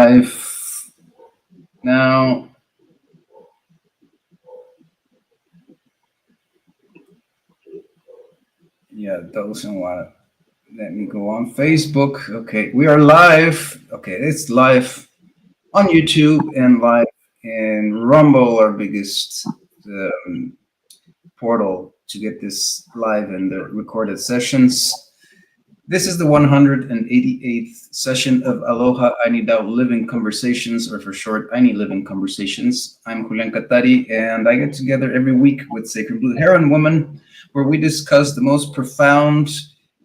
live now. Yeah, doesn't want to let me go on Facebook. Okay, we are live. Okay, it's live on YouTube and live in Rumble, our biggest portal to get this live in the recorded sessions. This is the 188th session of Aloha I Need Out Living Conversations, or for short, I Need Living Conversations. I'm Julian Katari, and I get together every week with Sacred Blue Heron Woman, where we discuss the most profound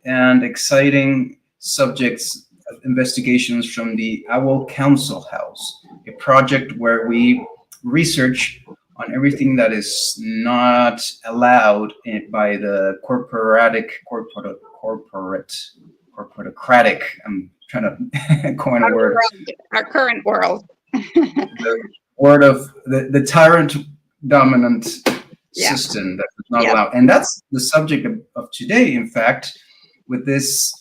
and exciting subjects of investigations from the Owl Council House, a project where we research on everything that is not allowed by the corporatocratic. I'm trying to coin a word. Our current world. The word of the tyrant dominant system that is not allowed. And that's the subject of today, in fact, with this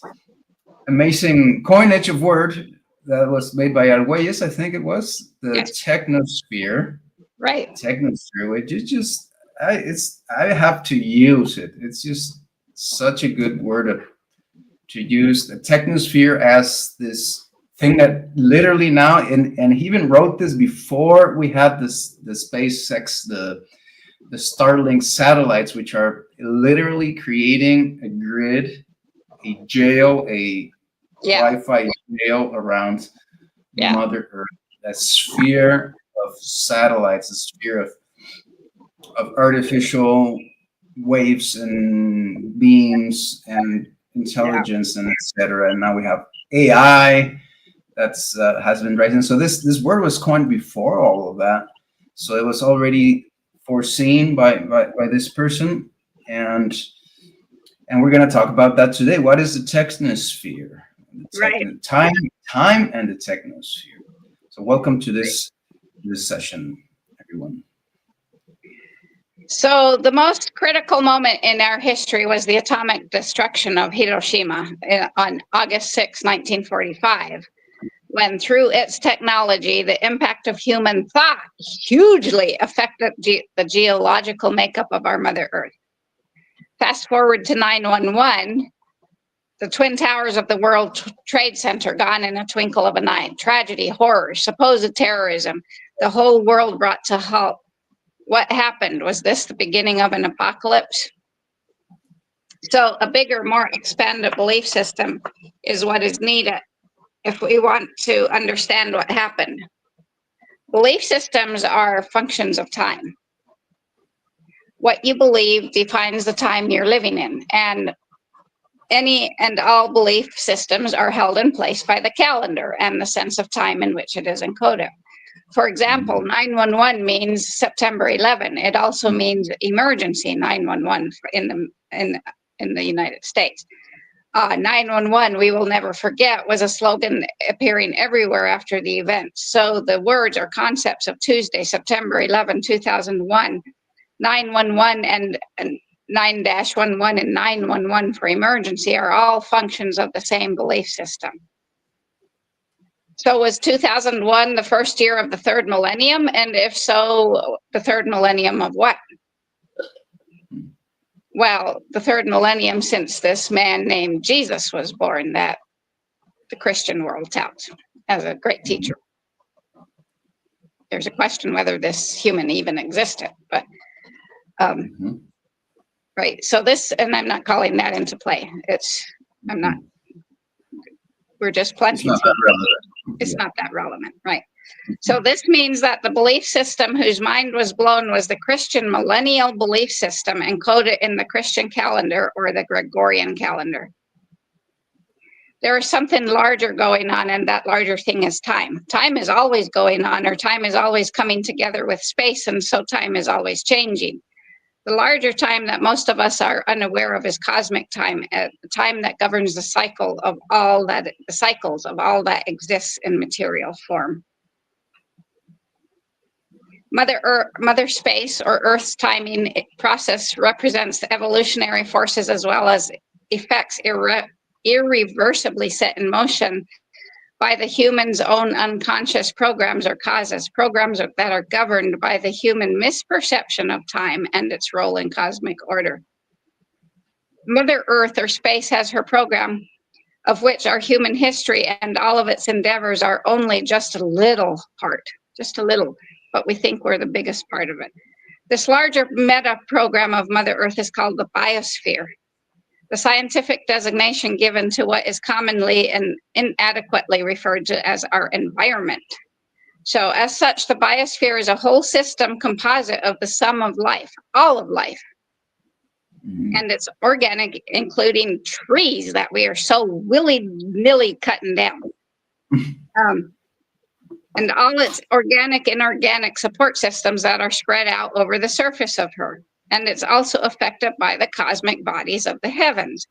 amazing coinage of word that was made by Arguelles, I think it was, the tecnosphere. Right. Tecnosphere, which is just, I have to use it. It's just such a good word to use, the tecnosphere, as this thing that literally now, and he even wrote this before we had the SpaceX, the Starlink satellites, which are literally creating a grid, a jail, a Wi-Fi jail around Mother Earth, a sphere of satellites, a sphere of artificial waves and beams and intelligence and etc. And now we have AI that's has been rising. So this word was coined before all of that. So it was already foreseen by this person, and we're going to talk about that today. What is the technosphere? Time and the technosphere. So welcome to this session, everyone. So the most critical moment in our history was the atomic destruction of Hiroshima on August 6, 1945, when through its technology, the impact of human thought hugely affected the geological makeup of our Mother Earth. Fast forward to 9/11, the Twin Towers of the World Trade Center gone in a twinkle of an eye. Tragedy, horror, supposed terrorism, the whole world brought to halt. What happened? Was this the beginning of an apocalypse? So a bigger, more expanded belief system is what is needed if we want to understand what happened. Belief systems are functions of time. What you believe defines the time you're living in, and any and all belief systems are held in place by the calendar and the sense of time in which it is encoded. For example, 911 means September 11. It also means emergency 911 in the United States. 911, we will never forget, was a slogan appearing everywhere after the event. So the words or concepts of Tuesday, September 11, 2001, 911 and 9-11 and 911 for emergency are all functions of the same belief system. So was 2001 the first year of the third millennium? And if so, the third millennium of what? Well, the third millennium since this man named Jesus was born, that the Christian world touts as a great teacher. There's a question whether this human even existed, but right. So this, and I'm not calling that into play. We're just planting. It's not that relevant, right? So this means that the belief system whose mind was blown was the Christian millennial belief system encoded in the Christian calendar or the Gregorian calendar. There is something larger going on, and that larger thing is time. Time is always going on, or time is always coming together with space, and so time is always changing. The larger time that most of us are unaware of is cosmic time, the time that governs the cycles of all that exists in material form. Mother Space, or Earth's timing process, represents the evolutionary forces as well as effects irreversibly set in motion by the human's own unconscious programs or causes, programs that are governed by the human misperception of time and its role in cosmic order. Mother Earth or space has her program, of which our human history and all of its endeavors are only just a little part, just a little, but we think we're the biggest part of it. This larger meta program of Mother Earth is called the biosphere, the scientific designation given to what is commonly and inadequately referred to as our environment. So as such, the biosphere is a whole system composite of the sum of life, all of life. And it's organic, including trees that we are so willy-nilly cutting down. And all its organic and inorganic support systems that are spread out over the surface of her. And it's also affected by the cosmic bodies of the heavens.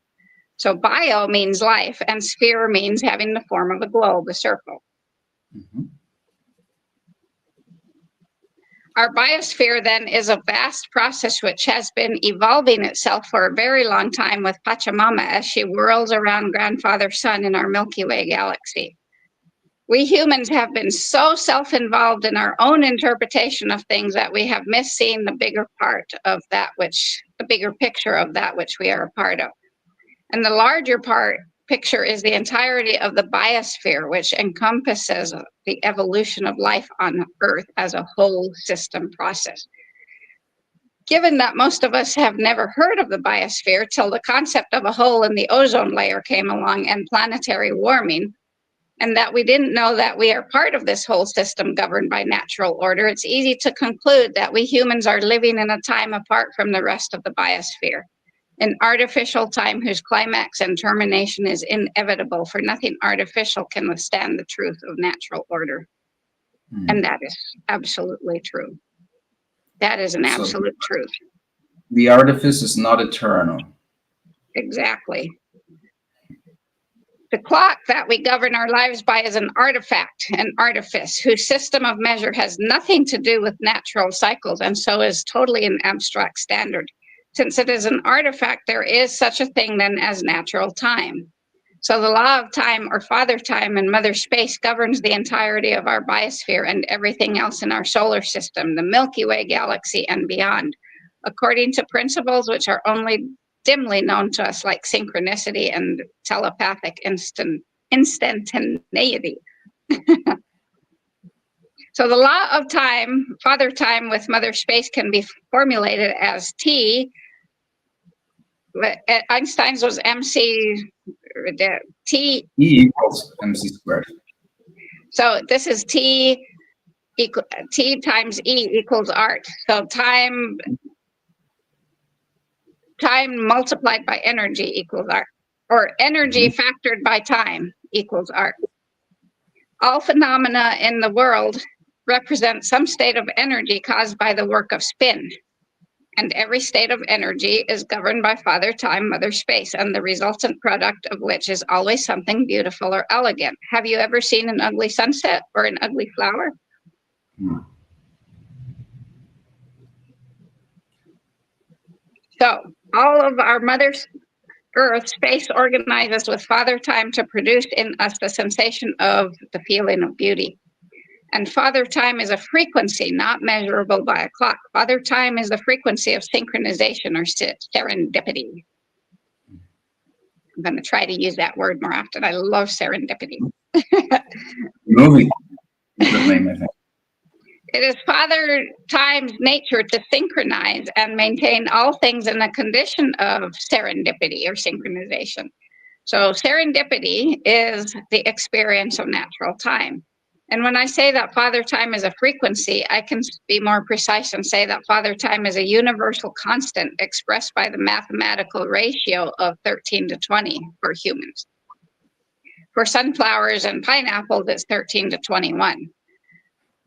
So bio means life, and sphere means having the form of a globe, a circle. Mm-hmm. Our biosphere then is a vast process which has been evolving itself for a very long time with Pachamama as she whirls around Grandfather Sun in our Milky Way galaxy. We humans have been so self-involved in our own interpretation of things that we have missed seeing the bigger part of that which, the bigger picture of that which we are a part of. And the larger picture is the entirety of the biosphere, which encompasses the evolution of life on Earth as a whole system process. Given that most of us have never heard of the biosphere till the concept of a hole in the ozone layer came along and planetary warming, and that we didn't know that we are part of this whole system governed by natural order, it's easy to conclude that we humans are living in a time apart from the rest of the biosphere, an artificial time whose climax and termination is inevitable, for nothing artificial can withstand the truth of natural order. And that is absolutely true. That is an absolute truth. The artifice is not eternal. Exactly. The clock that we govern our lives by is an artifact, an artifice, whose system of measure has nothing to do with natural cycles, and so is totally an abstract standard. Since it is an artifact, there is such a thing then as natural time. So the law of time, or father time and mother space, governs the entirety of our biosphere and everything else in our solar system, the Milky Way galaxy and beyond, according to principles which are only dimly known to us, like synchronicity and telepathic instantaneity. So the law of time, father time with mother space, can be formulated as T. Einstein's was MC, T. E equals MC squared. So this is T times E equals art. So time multiplied by energy equals art, or energy factored by time equals art. All phenomena in the world represent some state of energy caused by the work of spin. And every state of energy is governed by father time, mother space, and the resultant product of which is always something beautiful or elegant. Have you ever seen an ugly sunset or an ugly flower? So all of our mother Earth space organizes with father time to produce in us the sensation of the feeling of beauty. And father time is a frequency not measurable by a clock. Father time is the frequency of synchronization or serendipity. I'm going to try to use that word more often. I love serendipity. Movie. Good name, I think. It is father time's nature to synchronize and maintain all things in a condition of serendipity or synchronization. So serendipity is the experience of natural time. And when I say that father time is a frequency, I can be more precise and say that father time is a universal constant expressed by the mathematical ratio of 13 to 20 for humans. For sunflowers and pineapples, it's 13 to 21.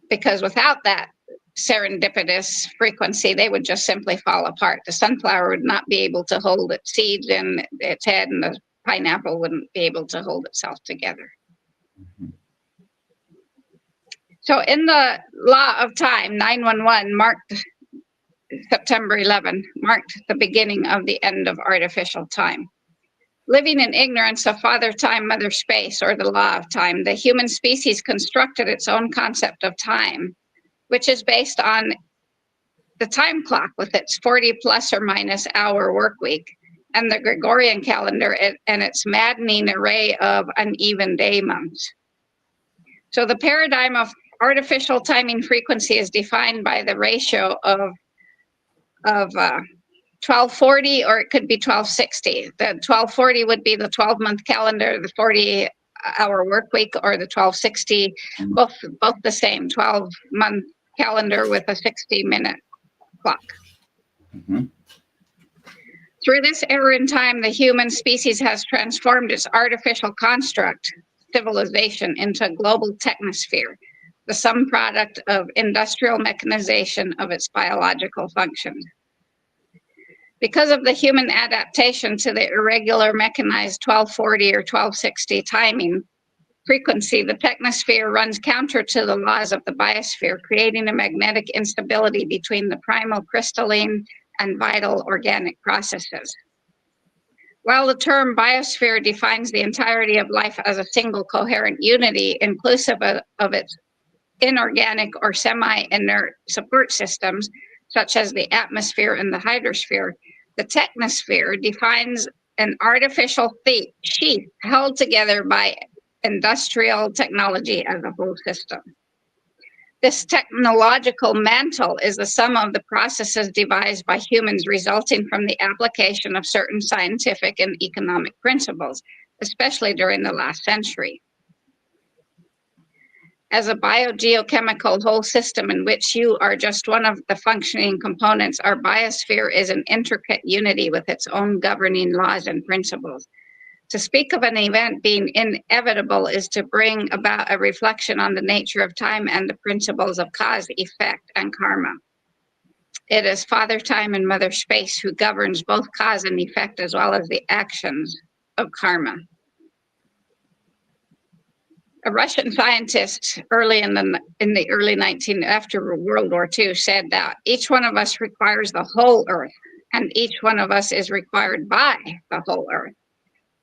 Because without that serendipitous frequency, they would just simply fall apart. The sunflower would not be able to hold its seeds in its head, and the pineapple wouldn't be able to hold itself together. So in the law of time, 911 marked September 11, marked the beginning of the end of artificial time. Living in ignorance of Father Time, Mother Space, or the law of time, the human species constructed its own concept of time, which is based on the time clock with its 40 plus or minus hour work week, and the Gregorian calendar and its maddening array of uneven day months. So the paradigm of artificial timing frequency is defined by the ratio of 1240, or it could be 1260. The 1240 would be the 12-month calendar, the 40-hour work week, or the 1260, both the same, 12-month calendar with a 60-minute clock. Mhm. Through this era in time, the human species has transformed its artificial construct, civilization, into a global technosphere, the sum product of industrial mechanization of its biological functions. Because of the human adaptation to the irregular mechanized 1240 or 1260 timing frequency, the technosphere runs counter to the laws of the biosphere, creating a magnetic instability between the primal crystalline and vital organic processes. While the term biosphere defines the entirety of life as a single coherent unity, inclusive of its inorganic or semi-inert support systems, such as the atmosphere and the hydrosphere, the technosphere defines an artificial sheath held together by industrial technology as a whole system. This technological mantle is the sum of the processes devised by humans resulting from the application of certain scientific and economic principles, especially during the last century. As a biogeochemical whole system in which you are just one of the functioning components, our biosphere is an intricate unity with its own governing laws and principles. To speak of an event being inevitable is to bring about a reflection on the nature of time and the principles of cause, effect, and karma. It is Father Time and Mother Space who governs both cause and effect, as well as the actions of karma. A Russian scientist in the early after World War II said that each one of us requires the whole earth, and each one of us is required by the whole earth.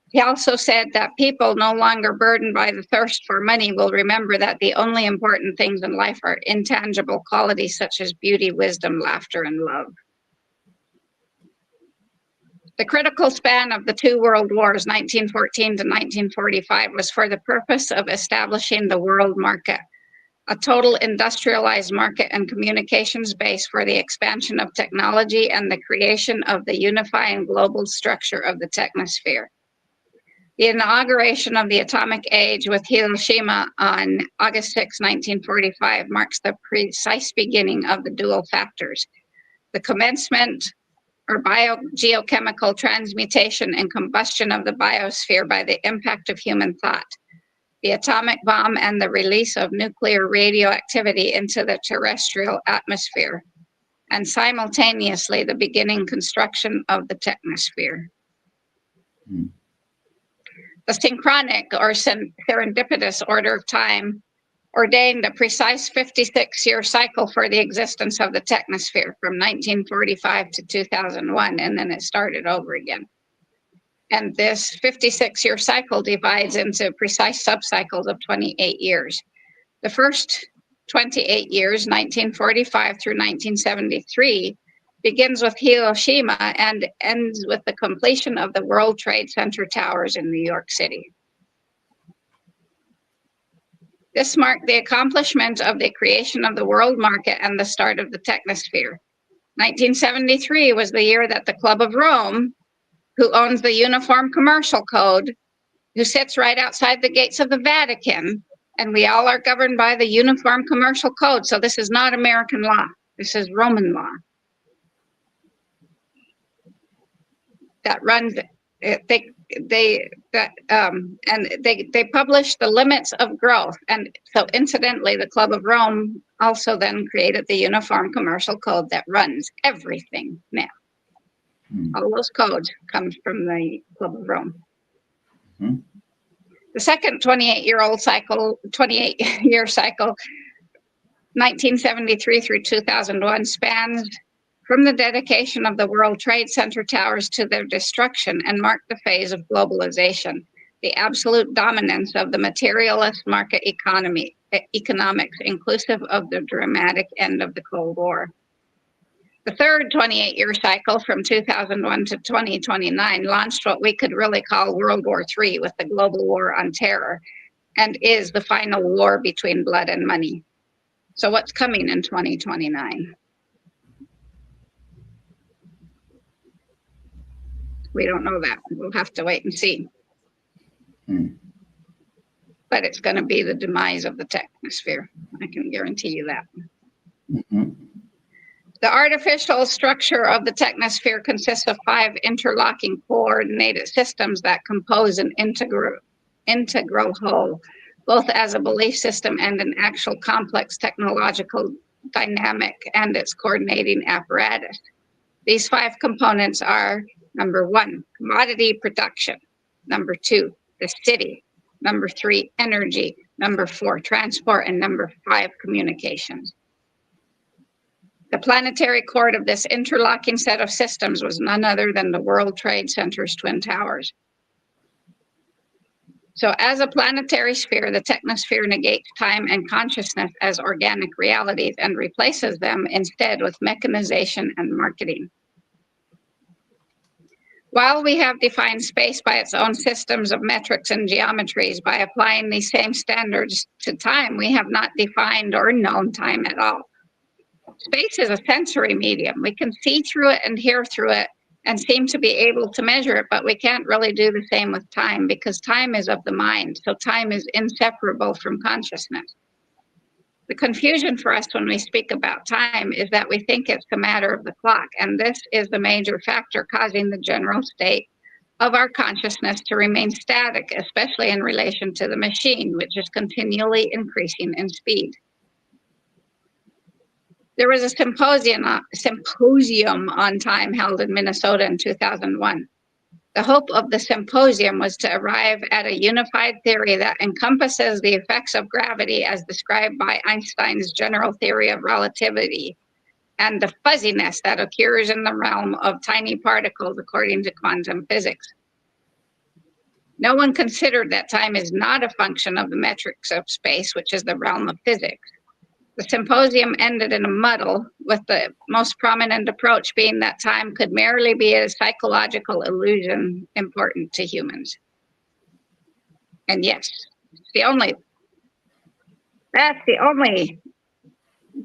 He also said that people no longer burdened by the thirst for money will remember that the only important things in life are intangible qualities such as beauty, wisdom, laughter, and love. The critical span of the two world wars, 1914 to 1945, was for the purpose of establishing the world market, a total industrialized market and communications base for the expansion of technology and the creation of the unifying global structure of the technosphere. The inauguration of the atomic age with Hiroshima on August 6, 1945, marks the precise beginning of the dual factors, the commencement or biogeochemical transmutation and combustion of the biosphere by the impact of human thought, the atomic bomb, and the release of nuclear radioactivity into the terrestrial atmosphere, and simultaneously the beginning construction of the technosphere. Mm. The synchronic or serendipitous order of time ordained a precise 56-year cycle for the existence of the technosphere from 1945 to 2001, and then it started over again. And this 56-year cycle divides into precise subcycles of 28 years. The first 28 years, 1945 through 1973, begins with Hiroshima and ends with the completion of the World Trade Center towers in New York City. This marked the accomplishment of the creation of the world market and the start of the technosphere. 1973 was the year that the Club of Rome, who owns the Uniform Commercial Code, who sits right outside the gates of the Vatican, and we all are governed by the Uniform Commercial Code. So this is not American law. This is Roman law. That runs they publish the limits of growth, and so incidentally the Club of Rome also then created the Uniform Commercial Code that runs everything now. All those codes come from the Club of Rome. Mm-hmm. The second 28-year cycle, 1973 through 2001, spans from the dedication of the World Trade Center towers to their destruction, and marked the phase of globalization, the absolute dominance of the materialist market economics, inclusive of the dramatic end of the Cold War. The third 28-year cycle from 2001 to 2029 launched what we could really call World War III with the global war on terror, and is the final war between blood and money. So what's coming in 2029? We don't know that. We'll have to wait and see. But it's going to be the demise of the technosphere. I can guarantee you that. The artificial structure of the technosphere consists of 5 interlocking coordinated systems that compose an integral whole, both as a belief system and an actual complex technological dynamic and its coordinating apparatus. These 5 components are: number 1, commodity production; number 2, the city; number 3, energy; number 4, transport; and number 5, communications. The planetary cord of this interlocking set of systems was none other than the World Trade Center's Twin Towers. So as a planetary sphere, the technosphere negates time and consciousness as organic realities and replaces them instead with mechanization and marketing. While we have defined space by its own systems of metrics and geometries, by applying these same standards to time, we have not defined or known time at all. Space is a sensory medium. We can see through it and hear through it and seem to be able to measure it, but we can't really do the same with time, because time is of the mind, so time is inseparable from consciousness. The confusion for us when we speak about time is that we think it's a matter of the clock, and this is the major factor causing the general state of our consciousness to remain static, especially in relation to the machine, which is continually increasing in speed. There was a symposium on time held in Minnesota in 2001. The hope of the symposium was to arrive at a unified theory that encompasses the effects of gravity as described by Einstein's general theory of relativity, and the fuzziness that occurs in the realm of tiny particles according to quantum physics. No one considered that time is not a function of the metrics of space, which is the realm of physics. The symposium ended in a muddle, with the most prominent approach being that time could merely be a psychological illusion important to humans. And yes, that's the only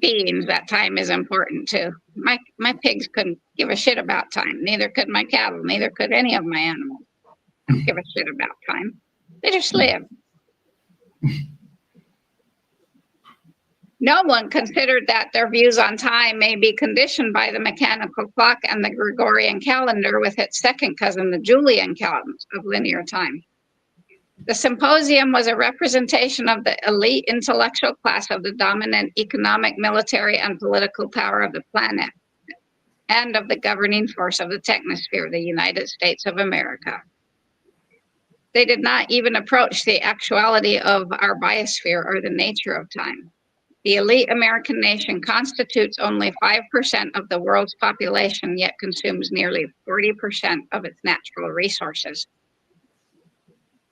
beings that time is important to. My pigs couldn't give a shit about time. Neither could my cattle. Neither could any of my animals give a shit about time. They just live. No one considered that their views on time may be conditioned by the mechanical clock and the Gregorian calendar with its second cousin, the Julian calendar of linear time. The symposium was a representation of the elite intellectual class of the dominant economic, military, and political power of the planet, and of the governing force of the technosphere, the United States of America. They did not even approach the actuality of our biosphere or the nature of time. The elite American nation constitutes only 5% of the world's population, yet consumes nearly 40% of its natural resources.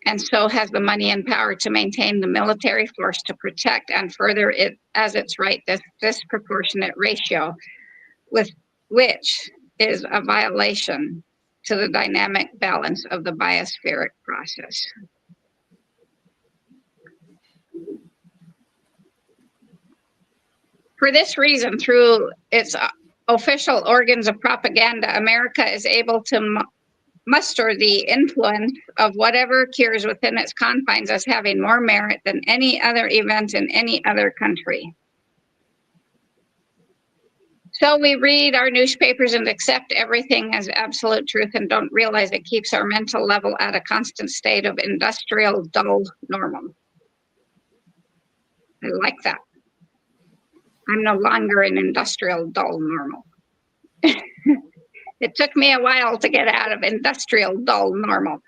And so has the money and power to maintain the military force to protect and further it as its right this disproportionate ratio, with which is a violation to the dynamic balance of the biospheric process. For this reason, through its official organs of propaganda, America is able to muster the influence of whatever occurs within its confines as having more merit than any other event in any other country. So we read our newspapers and accept everything as absolute truth and don't realize it keeps our mental level at a constant state of industrial dull normal. I like that. I'm no longer an industrial dull normal. It took me a while to get out of industrial dull normal.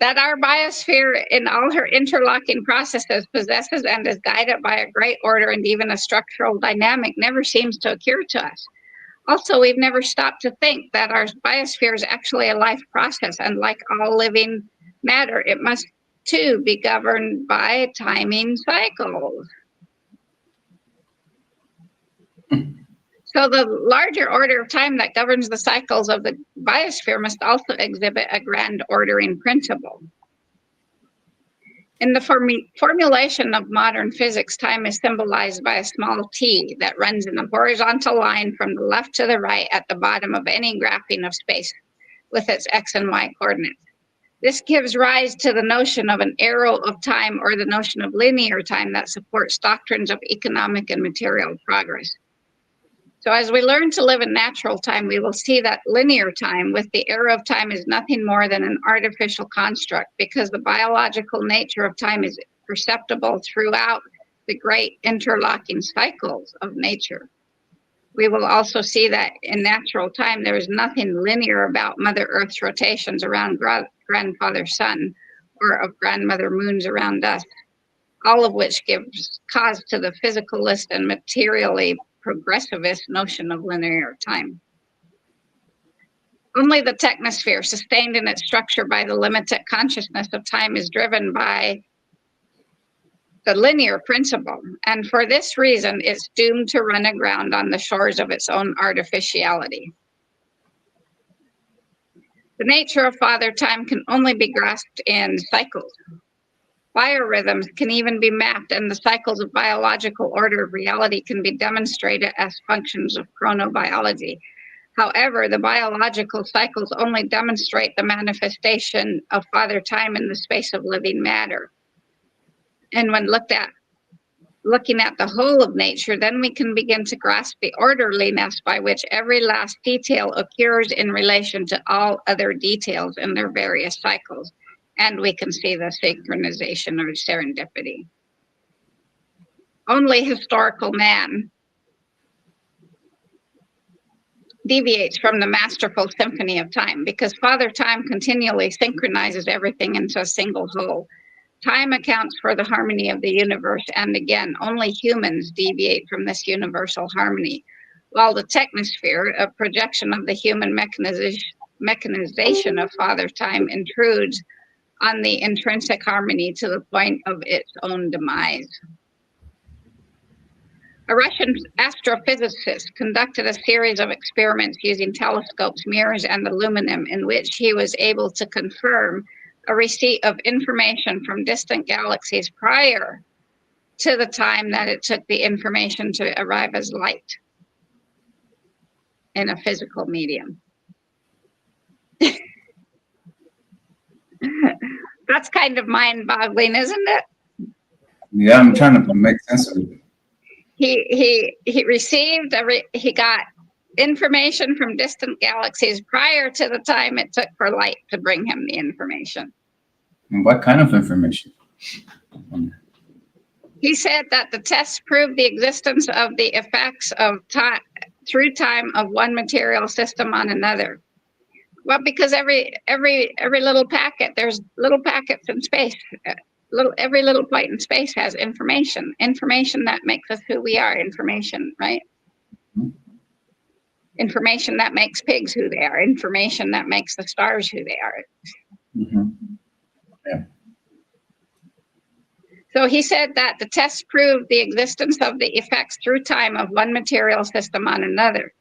That our biosphere in all her interlocking processes possesses and is guided by a great order and even a structural dynamic never seems to occur to us. Also, we've never stopped to think that our biosphere is actually a life process, and like all living matter, it must too be governed by timing cycles. So the larger order of time that governs the cycles of the biosphere must also exhibit a grand ordering principle. In the formulation of modern physics, time is symbolized by a small t that runs in a horizontal line from the left to the right at the bottom of any graphing of space with its x and y coordinates. This gives rise to the notion of an arrow of time, or the notion of linear time, that supports doctrines of economic and material progress. So as we learn to live in natural time, we will see that linear time with the arrow of time is nothing more than an artificial construct, because the biological nature of time is perceptible throughout the great interlocking cycles of nature. We will also see that in natural time, there is nothing linear about Mother Earth's rotations around grandfather sun, or of grandmother moons around us, all of which gives cause to the physicalist and materially progressivist notion of linear time. Only the technosphere, sustained in its structure by the limited consciousness of time, is driven by the linear principle, and for this reason, it's doomed to run aground on the shores of its own artificiality. The nature of Father Time can only be grasped in cycles. Biorhythms can even be mapped, and the cycles of biological order of reality can be demonstrated as functions of chronobiology. However, the biological cycles only demonstrate the manifestation of Father Time in the space of living matter. And when looking at the whole of nature, then we can begin to grasp the orderliness by which every last detail occurs in relation to all other details in their various cycles. And we can see the synchronization or serendipity. Only historical man deviates from the masterful symphony of time, because Father Time continually synchronizes everything into a single whole. Time accounts for the harmony of the universe, and again, only humans deviate from this universal harmony, while the technosphere, a projection of the human mechanization of Father Time, intrudes on the intrinsic harmony to the point of its own demise. A Russian astrophysicist conducted a series of experiments using telescopes, mirrors, and aluminum, in which he was able to confirm a receipt of information from distant galaxies prior to the time that it took the information to arrive as light in a physical medium. That's kind of mind-boggling, isn't it? Yeah, I'm trying to make sense of it. He received he got information from distant galaxies prior to the time it took for light to bring him the information. And what kind of information? He said that the tests proved the existence of the effects of time through time of one material system on another. Well, because every little packet, there's little packets in space. Every little point in space has information that makes us who we are. Information, right? Mm-hmm. Information that makes pigs who they are. Information that makes the stars who they are. Mm-hmm. Yeah. So he said that the tests proved the existence of the effects through time of one material system on another.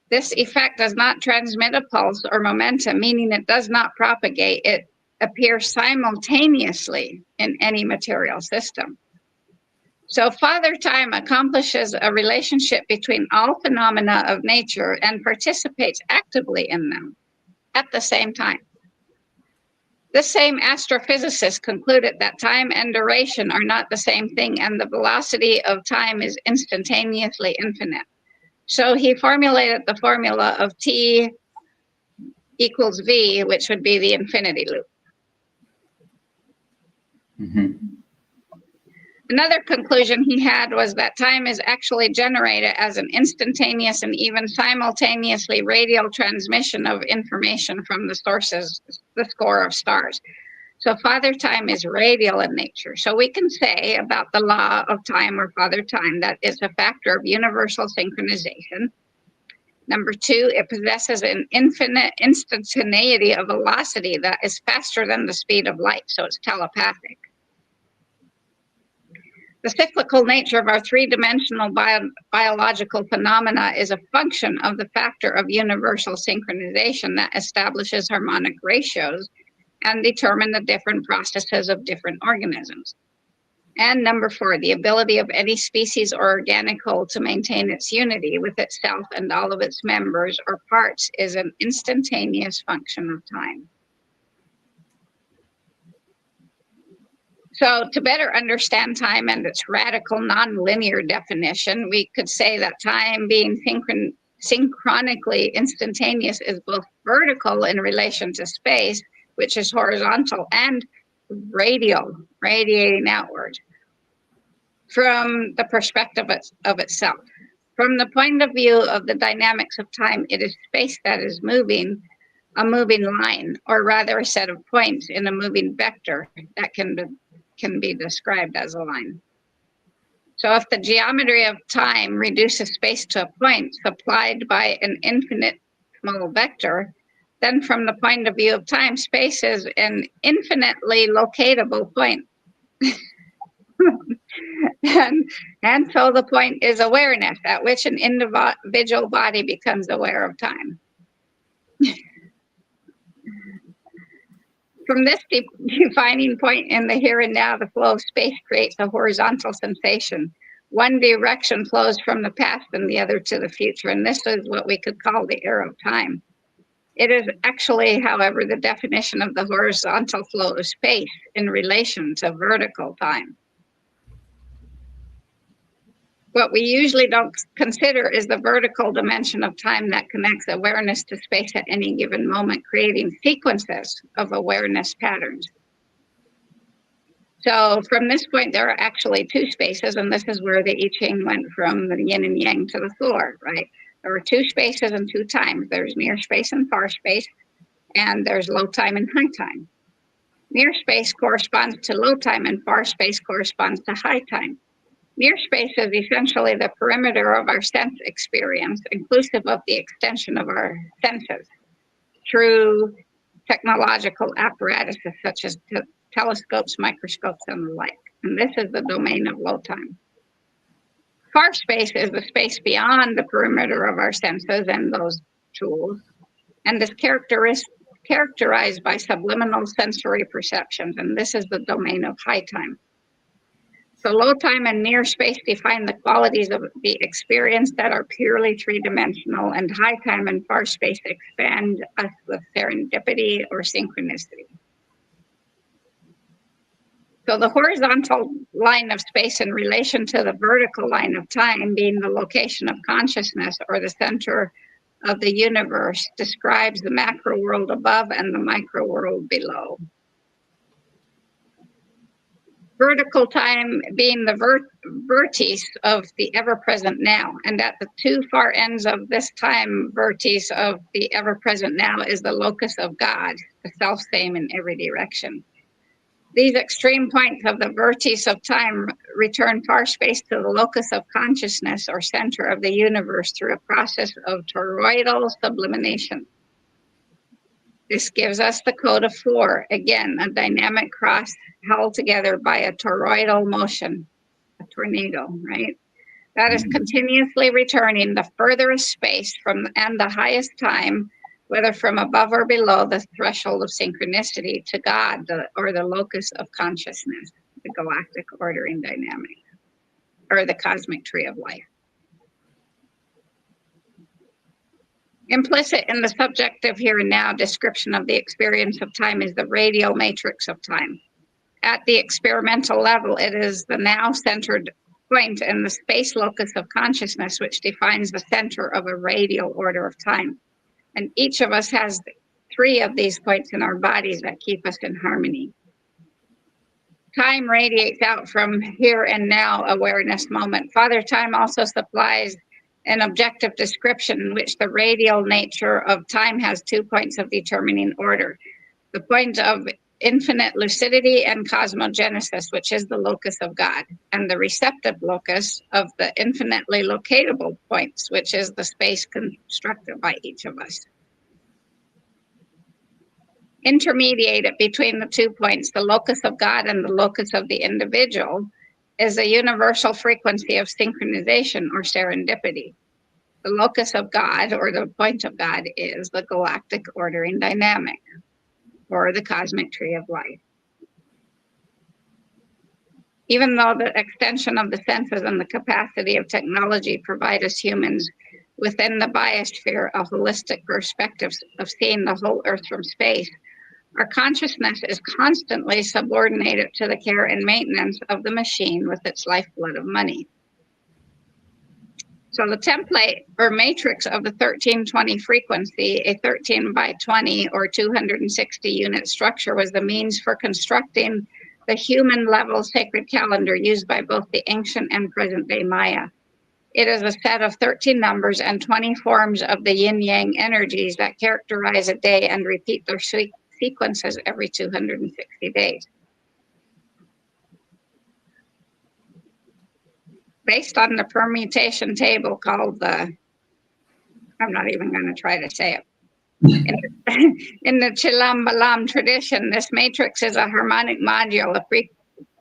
This effect does not transmit a pulse or momentum, meaning it does not propagate. It appears simultaneously in any material system. So Father Time accomplishes a relationship between all phenomena of nature and participates actively in them at the same time. This same astrophysicist concluded that time and duration are not the same thing, and the velocity of time is instantaneously infinite. So he formulated the formula of T equals V, which would be the infinity loop. Mm-hmm. Another conclusion he had was that time is actually generated as an instantaneous and even simultaneously radial transmission of information from the sources, the score of stars. So Father Time is radial in nature. So we can say about the law of time or Father Time that it's a factor of universal synchronization. Number two, it possesses an infinite instantaneity of velocity that is faster than the speed of light, so it's telepathic. The cyclical nature of our three-dimensional biological phenomena is a function of the factor of universal synchronization that establishes harmonic ratios and determine the different processes of different organisms. And number four, the ability of any species or organic whole to maintain its unity with itself and all of its members or parts is an instantaneous function of time. So to better understand time and its radical nonlinear definition, we could say that time being synchronically instantaneous is both vertical in relation to space, which is horizontal, and radial, radiating outward from the perspective of itself. From the point of view of the dynamics of time, it is space that is moving, a moving line, or rather a set of points in a moving vector that can be described as a line. So if the geometry of time reduces space to a point supplied by an infinite small vector, then from the point of view of time, space is an infinitely locatable point. and so the point is awareness, at which an individual body becomes aware of time. From this defining point in the here and now, the flow of space creates a horizontal sensation. One direction flows from the past and the other to the future, and this is what we could call the air of time. It is actually, however, the definition of the horizontal flow of space in relation to vertical time. What we usually don't consider is the vertical dimension of time that connects awareness to space at any given moment, creating sequences of awareness patterns. So from this point, there are actually two spaces, and this is where the I Ching went from the yin and yang to the floor, right? There are two spaces and two times. There's near space and far space, and there's low time and high time. Near space corresponds to low time, and far space corresponds to high time. Near space is essentially the perimeter of our sense experience, inclusive of the extension of our senses through technological apparatuses such as telescopes, microscopes, and the like. And this is the domain of low time. Far space is the space beyond the perimeter of our senses and those tools, and is characterized by subliminal sensory perceptions, and this is the domain of high time. So low time and near space define the qualities of the experience that are purely three-dimensional, and high time and far space expand us with serendipity or synchronicity. So the horizontal line of space in relation to the vertical line of time, being the location of consciousness or the center of the universe, describes the macro world above and the micro world below. Vertical time being the vertice of the ever-present now, and at the two far ends of this time vertice of the ever-present now is the locus of God, the self-same in every direction. These extreme points of the vertice of time return far space to the locus of consciousness or center of the universe through a process of toroidal sublimation. This gives us the code of four, again, a dynamic cross held together by a toroidal motion, a tornado, right? That is continuously returning the furthest space from and the highest time, whether from above or below the threshold of synchronicity, to God, or the locus of consciousness, the galactic ordering dynamic, or the cosmic tree of life. Implicit in the subjective here and now description of the experience of time is the radial matrix of time. At the experimental level, it is the now-centered point in the space locus of consciousness which defines the center of a radial order of time. And each of us has three of these points in our bodies that keep us in harmony. Time radiates out from here and now awareness moment. Father Time also supplies an objective description in which the radial nature of time has 2 points of determining order. The point of infinite lucidity and cosmogenesis, which is the locus of God, and the receptive locus of the infinitely locatable points, which is the space constructed by each of us. Intermediated between the 2 points, the locus of God and the locus of the individual, is a universal frequency of synchronization or serendipity. The locus of God, or the point of God, is the galactic ordering dynamic, or the cosmic tree of life. Even though the extension of the senses and the capacity of technology provide us humans within the biosphere a holistic perspective of seeing the whole Earth from space, our consciousness is constantly subordinated to the care and maintenance of the machine with its lifeblood of money. So the template or matrix of the 1320 frequency, a 13 by 20 or 260 unit structure, was the means for constructing the human level sacred calendar used by both the ancient and present day Maya. It is a set of 13 numbers and 20 forms of the yin-yang energies that characterize a day and repeat their sequences every 260 days. Based on the permutation table called the, I'm not even going to try to say it. In the Chilam Balam tradition, this matrix is a harmonic module, a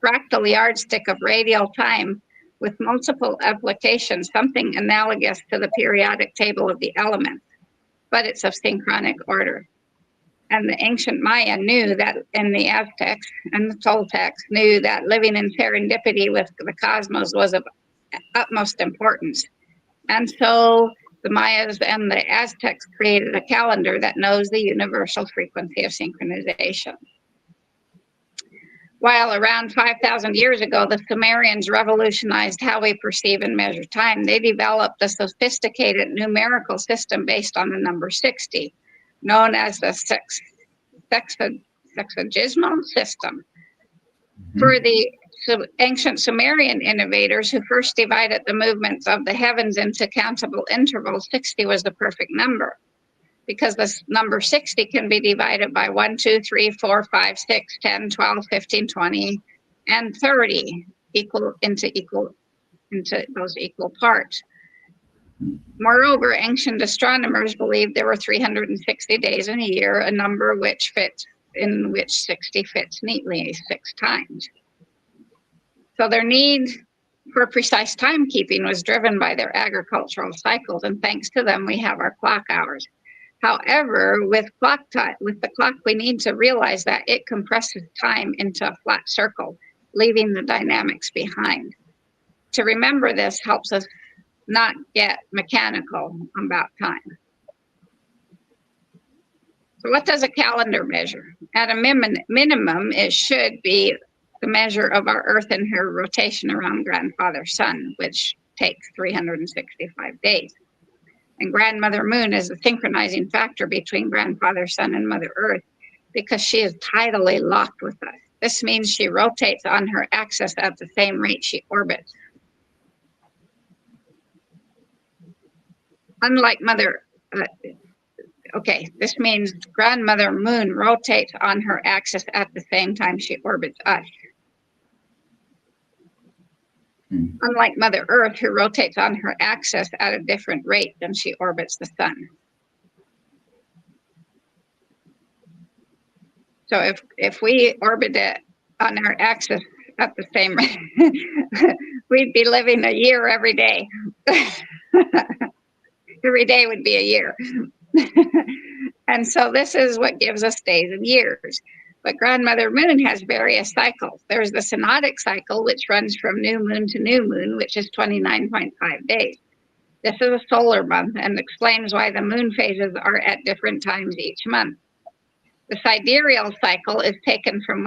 fractal yardstick of radial time with multiple applications, something analogous to the periodic table of the elements, but it's of synchronic order. And the ancient Maya knew that, and the Aztecs and the Toltecs knew that living in serendipity with the cosmos was of utmost importance. And so the Mayas and the Aztecs created a calendar that knows the universal frequency of synchronization. While around 5,000 years ago, the Sumerians revolutionized how we perceive and measure time, they developed a sophisticated numerical system based on the number 60, known as the sexagesmal system. For the ancient Sumerian innovators who first divided the movements of the heavens into countable intervals, 60 was the perfect number, because this number 60 can be divided by 1, 2, 3, 4, 5, 6, 10, 12, 15, 20, and 30 into those equal parts. Moreover, ancient astronomers believed there were 360 days in a year, a number in which 60 fits neatly 6 times. So their need for precise timekeeping was driven by their agricultural cycles, and thanks to them, we have our clock hours. However, with the clock, we need to realize that it compresses time into a flat circle, leaving the dynamics behind. To remember this helps us not get mechanical about time. So what does a calendar measure? At a minimum, it should be the measure of our Earth and her rotation around Grandfather Sun, which takes 365 days. And Grandmother Moon is the synchronizing factor between Grandfather Sun and Mother Earth because she is tidally locked with us. This means she rotates on her axis at the same rate she orbits. Unlike this means Grandmother Moon rotates on her axis at the same time she orbits us. Unlike Mother Earth, who rotates on her axis at a different rate than she orbits the sun. So if we orbited on our axis at the same rate, we'd be living a year every day. Every day would be a year. And so this is what gives us days and years. But Grandmother Moon has various cycles. There's the synodic cycle, which runs from new moon to new moon, which is 29.5 days. This is a solar month and explains why the moon phases are at different times each month. The sidereal cycle is taken from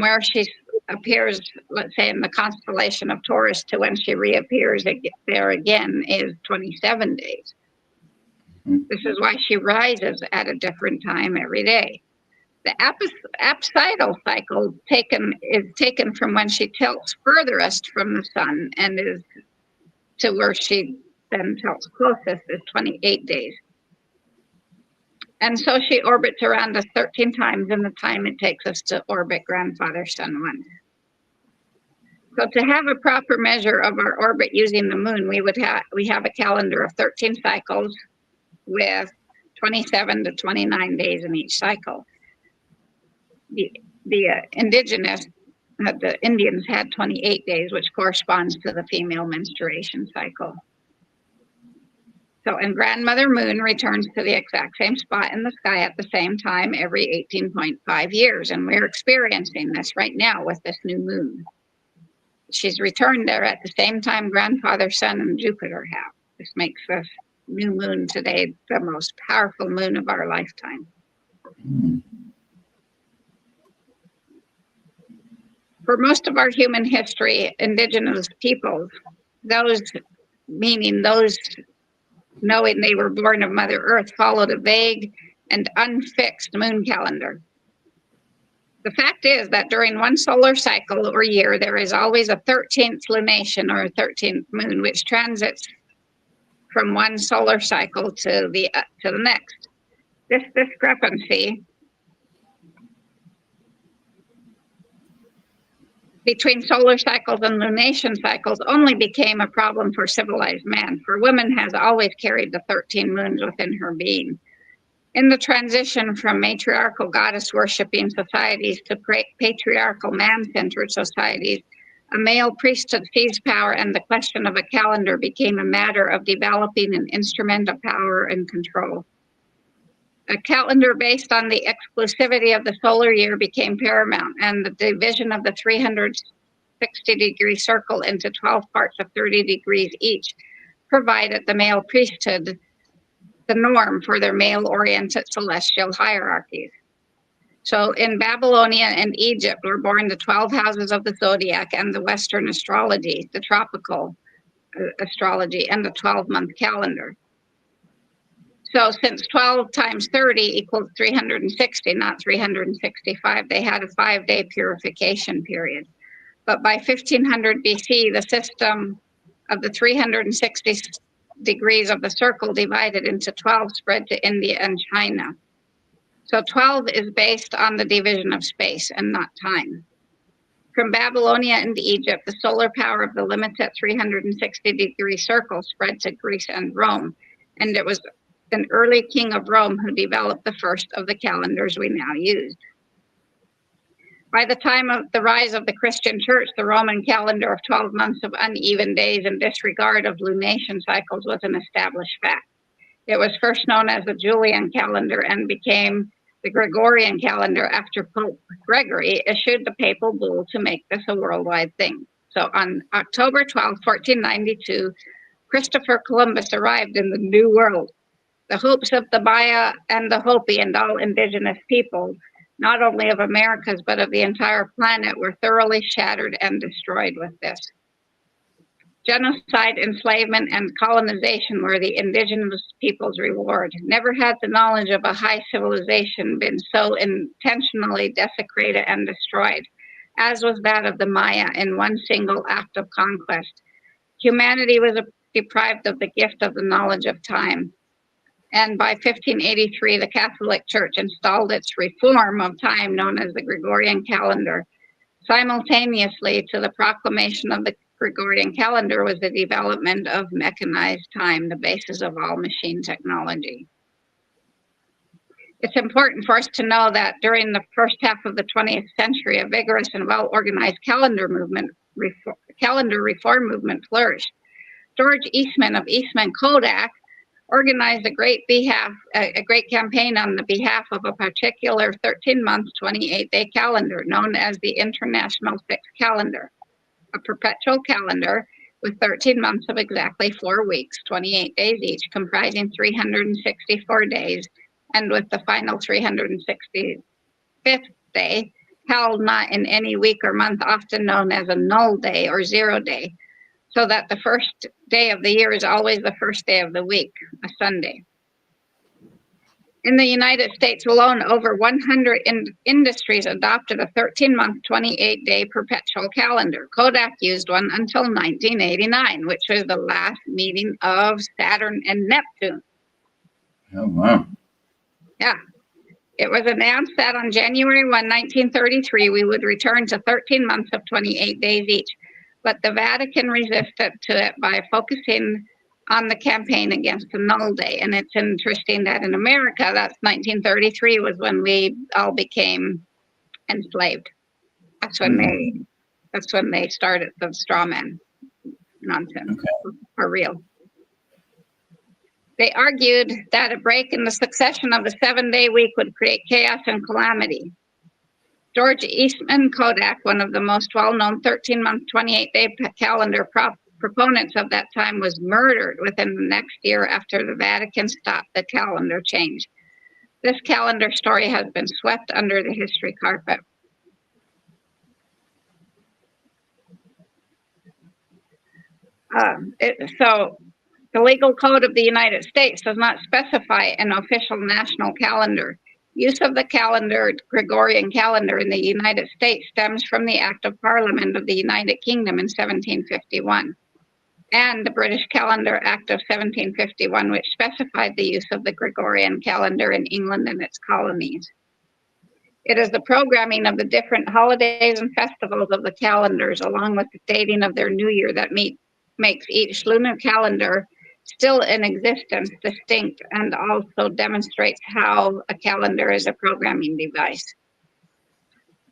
where she appears, let's say, in the constellation of Taurus to when she reappears there again is 27 days. This is why she rises at a different time every day. The apsidal cycle is taken from when she tilts furthest from the sun and is to where she then tilts closest is 28 days. And so she orbits around us 13 times in the time it takes us to orbit grandfather sun 1. So to have a proper measure of our orbit using the moon, we have a calendar of 13 cycles with 27 to 29 days in each cycle. The Indians had 28 days, which corresponds to the female menstruation cycle. So, and Grandmother Moon returns to the exact same spot in the sky at the same time every 18.5 years. And we're experiencing this right now with this new moon. She's returned there at the same time Grandfather Sun and Jupiter have. This makes this new moon today the most powerful moon of our lifetime. For most of our human history, indigenous peoples, those knowing they were born of Mother Earth, followed a vague and unfixed moon calendar. The fact is that during one solar cycle or year, there is always a 13th lunation or a 13th moon, which transits from one solar cycle to the next. This discrepancy between solar cycles and lunation cycles only became a problem for civilized man, for woman has always carried the 13 moons within her being. In the transition from matriarchal goddess-worshipping societies to patriarchal man-centered societies, a male priesthood seized power, and the question of a calendar became a matter of developing an instrument of power and control. A calendar based on the exclusivity of the solar year became paramount, and the division of the 360-degree circle into 12 parts of 30 degrees each provided the male priesthood the norm for their male-oriented celestial hierarchies. So in Babylonia and Egypt were born the 12 houses of the zodiac and the Western astrology, the tropical astrology, and the 12-month calendar. So since 12 times 30 equals 360, not 365, they had a 5-day purification period. But by 1500 BC, the system of the 360 degrees of the circle divided into 12 spread to India and China. So 12 is based on the division of space and not time. From Babylonia and Egypt, the solar power of the limited 360-degree circle spread to Greece and Rome, and it was an early king of Rome who developed the first of the calendars we now use. By the time of the rise of the Christian church, the Roman calendar of 12 months of uneven days and disregard of lunation cycles was an established fact. It was first known as the Julian calendar and became the Gregorian calendar after Pope Gregory issued the papal bull to make this a worldwide thing. So on October 12, 1492, Christopher Columbus arrived in the New World. The hopes of the Maya and the Hopi and all indigenous peoples, not only of Americas, but of the entire planet, were thoroughly shattered and destroyed with this. Genocide, enslavement, and colonization were the indigenous people's reward. Never had the knowledge of a high civilization been so intentionally desecrated and destroyed, as was that of the Maya in one single act of conquest. Humanity was deprived of the gift of the knowledge of time. And by 1583, the Catholic Church installed its reform of time known as the Gregorian calendar. Simultaneously to the proclamation of the Gregorian calendar was the development of mechanized time, the basis of all machine technology. It's important for us to know that during the first half of the 20th century, a vigorous and well-organized calendar reform movement flourished. George Eastman of Eastman Kodak organized a great campaign on the behalf of a particular 13-month, 28-day calendar known as the International Fixed Calendar, a perpetual calendar with 13 months of exactly 4 weeks, 28 days each, comprising 364 days, and with the final 365th day held not in any week or month, often known as a null day or 0 day, so that the first day of the year is always the first day of the week, a Sunday. In the United States alone, over 100 industries adopted a 13-month, 28-day perpetual calendar. Kodak used one until 1989, which was the last meeting of Saturn and Neptune. Oh, wow. Yeah. It was announced that on January 1, 1933, we would return to 13 months of 28 days each, but the Vatican resisted to it by focusing on the campaign against the null day. And it's interesting that in America, that's 1933 was when we all became enslaved. That's when they started the straw man nonsense for real. They argued that a break in the succession of the 7-day week would create chaos and calamity. George Eastman Kodak, one of the most well-known 13-month, 28-day calendar proponents of that time, was murdered within the next year after the Vatican stopped the calendar change. This calendar story has been swept under the history carpet. So the legal code of the United States does not specify an official national calendar. Use of the Gregorian calendar in the United States stems from the Act of Parliament of the United Kingdom in 1751 and the British Calendar Act of 1751, which specified the use of the Gregorian calendar in England and its colonies. It is the programming of the different holidays and festivals of the calendars, along with the dating of their new year, that makes each lunar calendar still in existence distinct, and also demonstrates how a calendar is a programming device.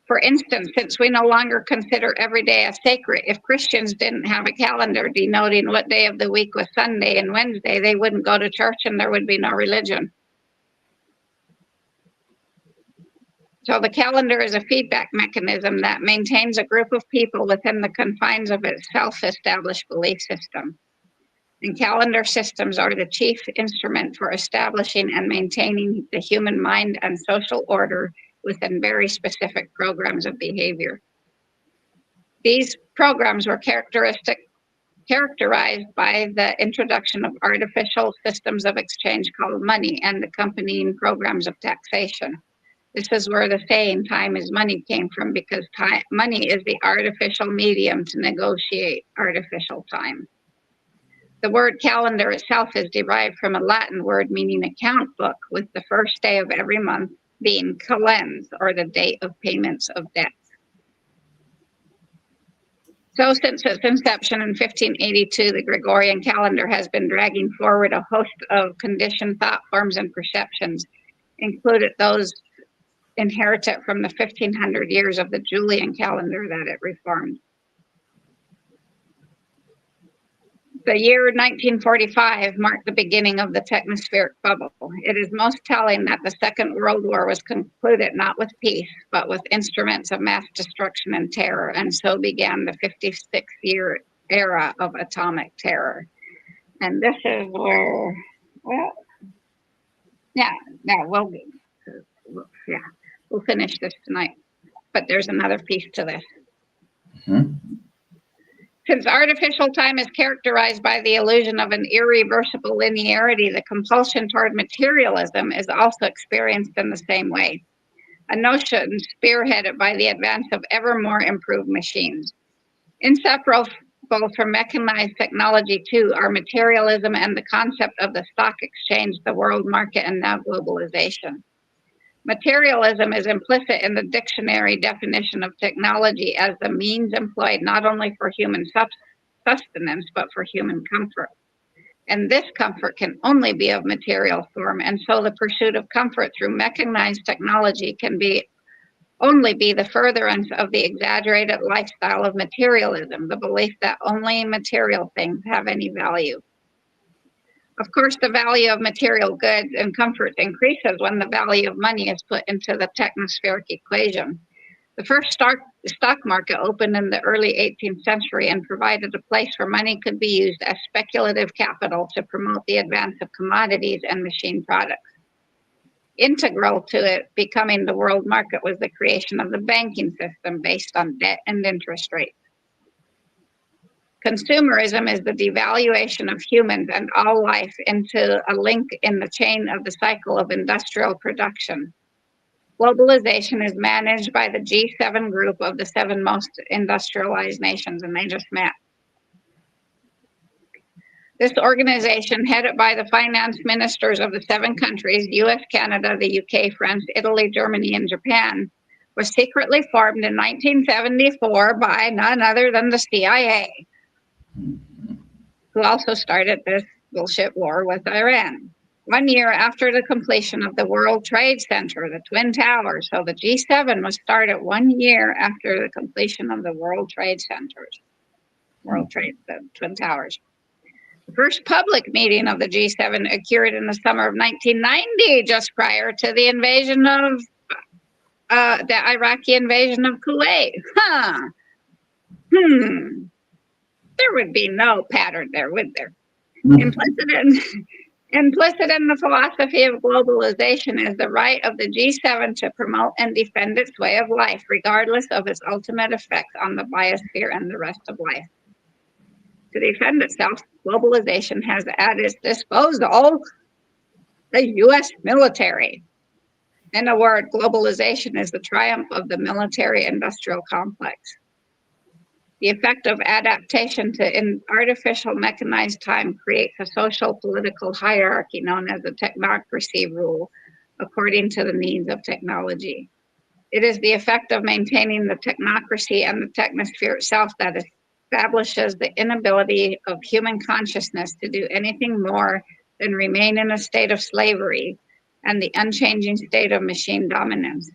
For instance, since we no longer consider every day as sacred, if Christians didn't have a calendar denoting what day of the week was Sunday and Wednesday, they wouldn't go to church and there would be no religion. So the calendar is a feedback mechanism that maintains a group of people within the confines of its self-established belief system. And calendar systems are the chief instrument for establishing and maintaining the human mind and social order within very specific programs of behavior. These programs were characterized by the introduction of artificial systems of exchange called money and accompanying programs of taxation. This is where the saying time is money came from, because money is the artificial medium to negotiate artificial time. The word calendar itself is derived from a Latin word meaning account book, with the first day of every month being calens, or the date of payments of debts. So since its inception in 1582, the Gregorian calendar has been dragging forward a host of conditioned thought forms and perceptions, included those inherited from the 1500 years of the Julian calendar that it reformed. The year 1945 marked the beginning of the technospheric bubble. It is most telling that the Second World War was concluded not with peace, but with instruments of mass destruction and terror, and so began the 56-year era of atomic terror. And this is where, well, we'll finish this tonight, but there's another piece to this. Since artificial time is characterized by the illusion of an irreversible linearity, the compulsion toward materialism is also experienced in the same way, a notion spearheaded by the advance of ever more improved machines. Inseparable from mechanized technology, too, are materialism and the concept of the stock exchange, the world market, and now globalization. Materialism is implicit in the dictionary definition of technology as the means employed not only for human sustenance, but for human comfort. And this comfort can only be of material form, and so the pursuit of comfort through mechanized technology can only be the furtherance of the exaggerated lifestyle of materialism, the belief that only material things have any value. Of course, the value of material goods and comforts increases when the value of money is put into the technospheric equation. The first stock market opened in the early 18th century and provided a place where money could be used as speculative capital to promote the advance of commodities and machine products. Integral to it becoming the world market was the creation of the banking system based on debt and interest rates. Consumerism is the devaluation of humans and all life into a link in the chain of the cycle of industrial production. Globalization is managed by the G7 group of the 7 most industrialized nations, and they just met. This organization, headed by the finance ministers of the 7 countries, US, Canada, the UK, France, Italy, Germany, and Japan, was secretly formed in 1974 by none other than the CIA, who also started this bullshit war with Iran. 1 year after the completion of the World Trade Center, the Twin Towers, so the G7 was started 1 year after the completion of the World Trade Centers, the Twin Towers. The first public meeting of the G7 occurred in the summer of 1990, just prior to the invasion of the Iraqi invasion of Kuwait. There would be no pattern there, would there? Implicit in the philosophy of globalization is the right of the G7 to promote and defend its way of life, regardless of its ultimate effects on the biosphere and the rest of life. To defend itself, globalization has at its disposal the U.S. military. In a word, globalization is the triumph of the military-industrial complex. The effect of adaptation to artificial mechanized time creates a social political hierarchy known as the technocracy rule, according to the needs of technology. It is the effect of maintaining the technocracy and the tecnosphere itself that establishes the inability of human consciousness to do anything more than remain in a state of slavery and the unchanging state of machine dominance.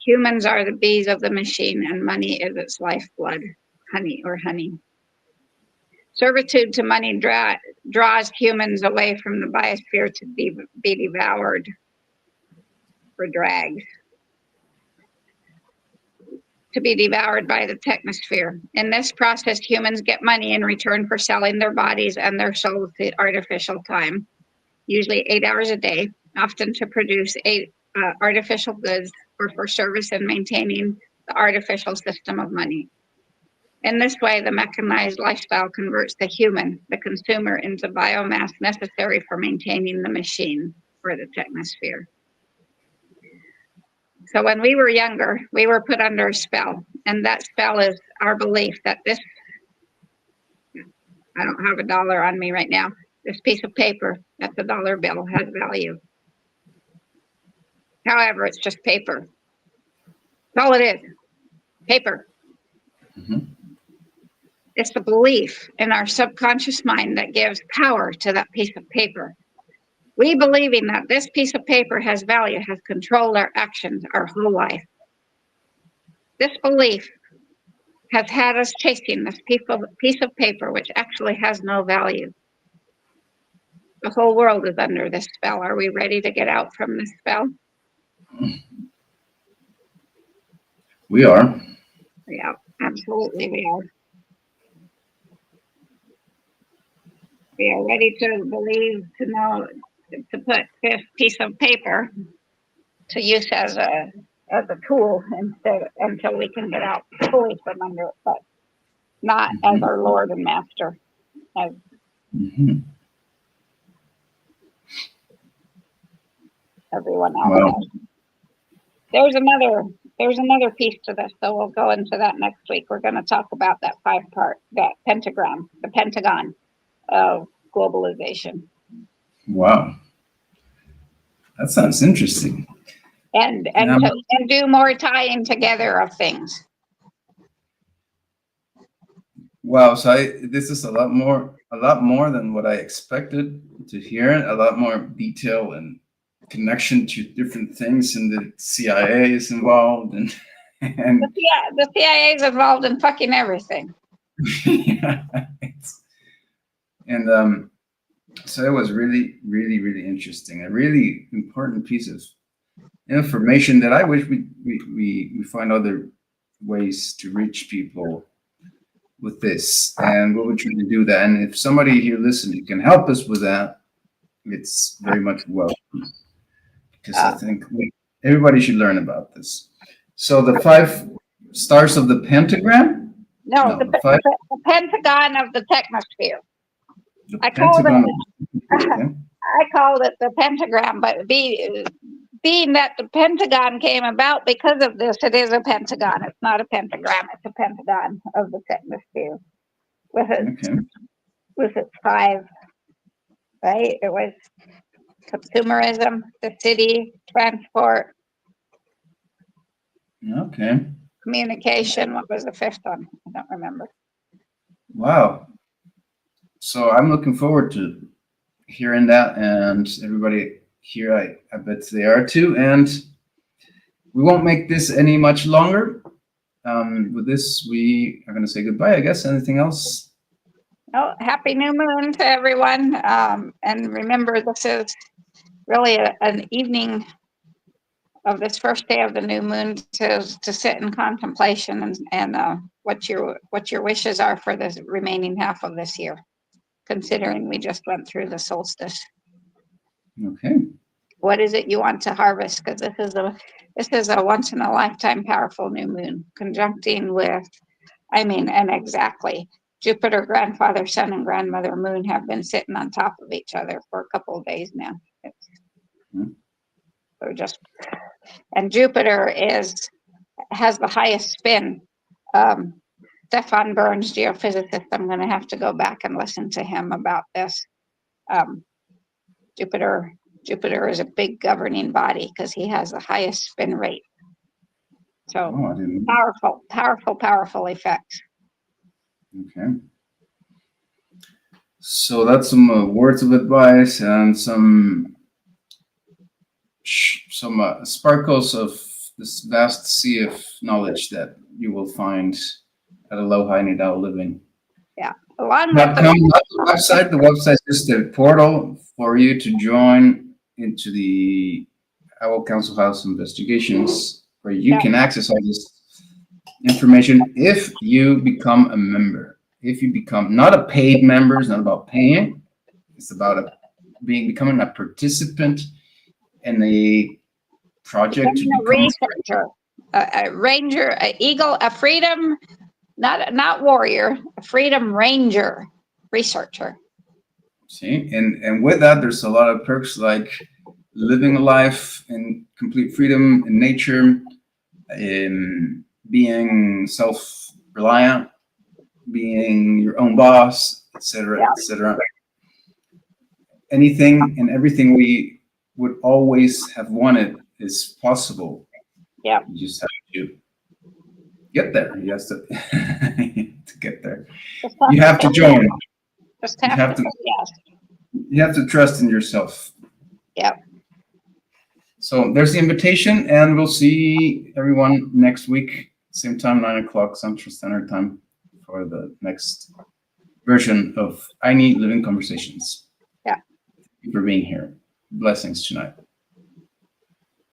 Humans are the bees of the machine, and money is its lifeblood, honey. Servitude to money draws humans away from the biosphere to be devoured or dragged. To be devoured by the technosphere. In this process, humans get money in return for selling their bodies and their souls to artificial time, usually 8 hours a day, often to produce artificial goods or for service in maintaining the artificial system of money. In this way, the mechanized lifestyle converts the human, the consumer, into biomass necessary for maintaining the machine or the technosphere. So when we were younger, we were put under a spell, and that spell is our belief that this, I don't have $1 on me right now, this piece of paper, that's a dollar bill, has value. However, it's just paper. That's all it is, paper. It's the belief in our subconscious mind that gives power to that piece of paper. We believing that this piece of paper has value has controlled our actions our whole life. This belief has had us chasing this piece of paper which actually has no value. The whole world is under this spell. Are we ready to get out from this spell? We are. Yeah, absolutely we are. We are ready to believe, to know, to put this piece of paper to use as a tool until we can get out fully from under it, but not as our Lord and Master. As everyone else has. There's another piece to this, so we'll go into that next week. We're going to talk about that 5-part, that pentagon of globalization. Wow. That sounds interesting. And do more tying together of things. Wow, so this is a lot more than what I expected to hear. A lot more detail and connection to different things, and the CIA is involved, and the CIA is involved in fucking everything. Yeah. And so it was really, really, really interesting. A really important piece of information that I wish we find other ways to reach people with this, and we'll try to do that. And if somebody here listening can help us with that, it's very much welcome, because I think everybody should learn about this. So the 5 stars of the pentagram? No, the pentagon of the technosphere. I called it the pentagram, but being that the pentagon came about because of this, it is a pentagon. It's not a pentagram. It's a pentagon of the technosphere with its 5 right? It was consumerism, the city, transport, Okay. communication. What was the fifth one? I don't remember. Wow. So I'm looking forward to hearing that, and everybody here, I bet they are too. And we won't make this any much longer. With this, we are going to say goodbye, I guess. Anything else? Oh, happy new moon to everyone. And remember, this is really an evening of this first day of the new moon to sit in contemplation and what your wishes are for the remaining half of this year, considering we just went through the solstice. Okay. What is it you want to harvest? Because this is a once in a lifetime powerful new moon, conjuncting with, and exactly. Jupiter, grandfather, sun, and grandmother moon have been sitting on top of each other for a couple of days now. So just, and Jupiter has the highest spin. Stefan Burns, geophysicist, I'm going to have to go back and listen to him about this. Jupiter is a big governing body because he has the highest spin rate. So powerful effects. Okay. So that's some words of advice and some sparkles of this vast sea of knowledge that you will find at Aloha Nidao Living. Yeah. Along with the website. The website is just a portal for you to join into the Owl Council House investigations, where you can access all this information if you become a member. If you become not a paid member, it's not about paying. It's about becoming a participant in a project. A researcher, a ranger, an eagle, a freedom, not warrior, a freedom ranger researcher. See, and with that, there's a lot of perks like living a life in complete freedom in nature, in being self-reliant, being your own boss, etc., etc. Anything and everything we would always have wanted is possible. Yeah. You just have to get there. You have to, to get there. You have to join. Just have to yes. You have to trust in yourself. Yep. So there's the invitation, and we'll see everyone next week, same time, 9 o'clock Central Standard Time, for the next version of I Need Living Conversations. Yeah. Thank you for being here. Blessings tonight.